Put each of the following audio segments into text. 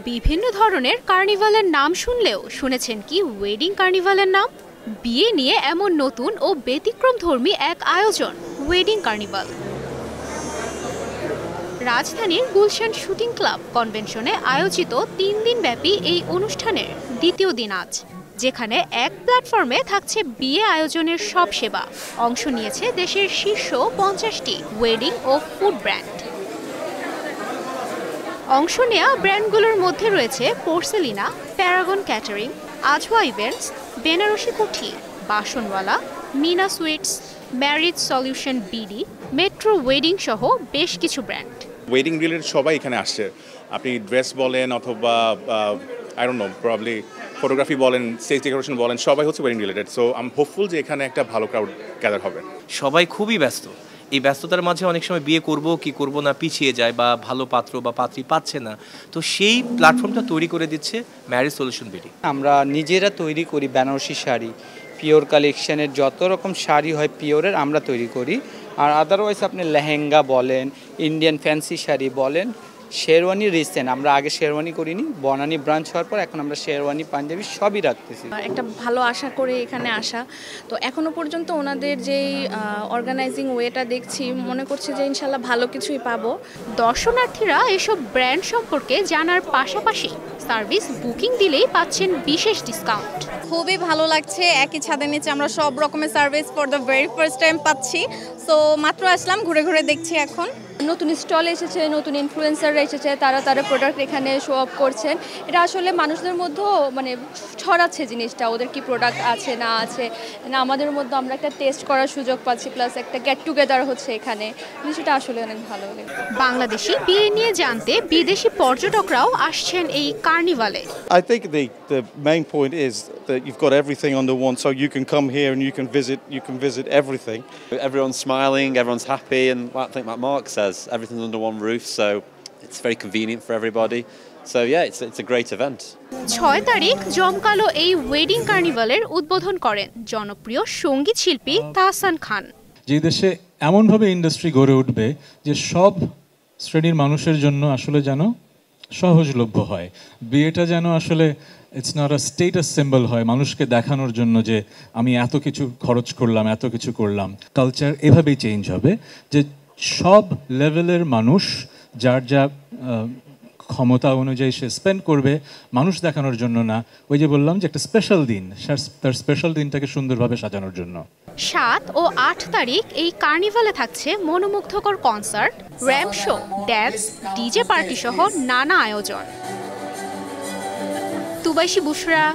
বিভিন্ন ধরনের কার্নিভালের নাম শুনলেও শুনেছেন কি ওয়েডিং কার্নিভালের নাম? বিয়ে নিয়ে এমন নতুন ও ব্যতিক্রমধর্মী এক আয়োজন ওয়েডিং কার্নিভাল। রাজধানীর গুলশান শুটিং ক্লাব কনভেনশনে আয়োজিত ৩ দিনব্যাপী এই অনুষ্ঠানের দ্বিতীয় দিন আজ, যেখানে এক প্ল্যাটফর্মে থাকছে বিয়ে আয়োজনের সব সেবা। অংশ নিয়েছে দেশের শীর্ষ ৫০টি ওয়েডিং ও ফুড ব্র্যান্ড। অংশ নেওয়া ব্র্যান্ডগুলোর মধ্যে রয়েছে Porcelina, Paragon catering, Ajwa events, Benarasi Kuthi, Basonwala, Mina sweets, marriage solution BD, metro wedding সহ বেশ কিছু ব্র্যান্ড। ওয়েডিং রিলেটেড সবাই এখানে আসছে। আপনি ড্রেস বলেন অথবা I don't know probably photography বলেন, স্টেজ ডেকোরেশন বলেন, সবাই হচ্ছে wedding related. So I am hopeful যে এখানে একটা ভালো ক্রাউড গ্যাদার হবে। সবাই খুবই ব্যস্ত। এই ব্যস্ততার মাঝে অনেক সময় বিয়ে করব কি করব না পিছিয়ে যায়, বা ভালো পাত্র বা পাত্রী পাচ্ছে না। তো সেই প্ল্যাটফর্মটা তৈরি করে দিচ্ছে ম্যারেজ সলিউশন বিডি। আমরা নিজেরা তৈরি করি বেনারসি শাড়ি, পিওর কালেকশনের যত রকম শাড়ি হয় পিওরের আমরা তৈরি করি। আর আদারওয়াইজ আপনি লেহেঙ্গা বলেন, ইন্ডিয়ান ফ্যান্সি শাড়ি বলেন, শেরওয়ানি রিসেন্ট আমরা আগে শেরওয়ানি করিনি, বনানী ব্রাঞ্চ হওয়ার পর এখন আমরা শেরওয়ানি পাঞ্জাবি সবই রাখতেছি। একটা ভালো আশা করে এখানে আসা, তো এখনো পর্যন্ত ওনাদের যেই অর্গানাইজিং ওয়েটা দেখছি মনে করছে যে ইনশাল্লাহ ভালো কিছুই পাবো। দর্শনার্থীরা এসব ব্র্যান্ড সম্পর্কে জানার পাশাপাশি সার্ভিস বুকিং দিলেই পাচ্ছেন বিশেষ ডিসকাউন্ট। খুবই ভালো লাগছে, একই ছাদের নিচে আমরা সব রকমের service for the very first time পাচ্ছি। সো মাত্র আসলাম, ঘুরে ঘুরে দেখছি। এখন নতুন স্টল এসেছে, নতুন ইনফ্লুয়েন্সাররা এসেছে, তারা প্রোডাক্ট এখানে শো অফ করছেন। এটা আসলে মানুষদের মধ্যেও মানে ছড়াচ্ছে জিনিসটা, ওদের কি প্রোডাক্ট আছে না আছে না আমাদের মধ্যে আমরা একটা টেস্ট করার সুযোগ পাচ্ছি, প্লাস একটা গেট টুগেদার হচ্ছে এখানে। জিনিসটা আসলে অনেক ভালো লাগে। বাংলাদেশি বিয়ে নিয়ে জানতে বিদেশি পর্যটকরাও আসছেন এই কার্নিভালে। I think the main point is that you've got everything under one, so you can come here and you can visit everything. Everyone's smiling, everyone's happy, and I think like Mark says, everything's under one roof, so it's very convenient for everybody. So yeah, it's a great event. ৬ তারিখ জমকালো এই wedding কার্নিভালের উদ্বোধন করেন জনপ্রিয় সঙ্গীত শিল্পী তাহসান খান। যে দেশে এমনভাবে ইন্ডাস্ট্রি গড়ে উঠবে যে সব শ্রেণীর মানুষের জন্য আসলে যেন সহজলভ্য হয়, বিয়েটা যেন আসলে it's not a status symbol হয়, মানুষকে দেখানোর জন্য যে আমি এত কিছু খরচ করলাম, এত কিছু করলাম। কালচার এভাবেই চেঞ্জ হবে যে সব লেভেলের মানুষ যার যা ক্ষমতা অনুযায়ী সে স্পেন্ড করবে, মানুষ দেখানোর জন্য না, ওই যে বললাম যে একটা স্পেশাল দিন, তার স্পেশাল দিনটাকে সুন্দরভাবে সাজানোর জন্য। ৭ ও ৮ তারিখ এই কার্নিভালে থাকছে মনোমুগ্ধকর concert, ramp show, dance, DJ party সহ নানা আয়োজন। তুবাইশি বুশরা,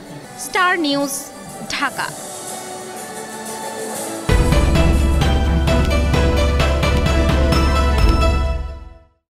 স্টার নিউজ, ঢাকা।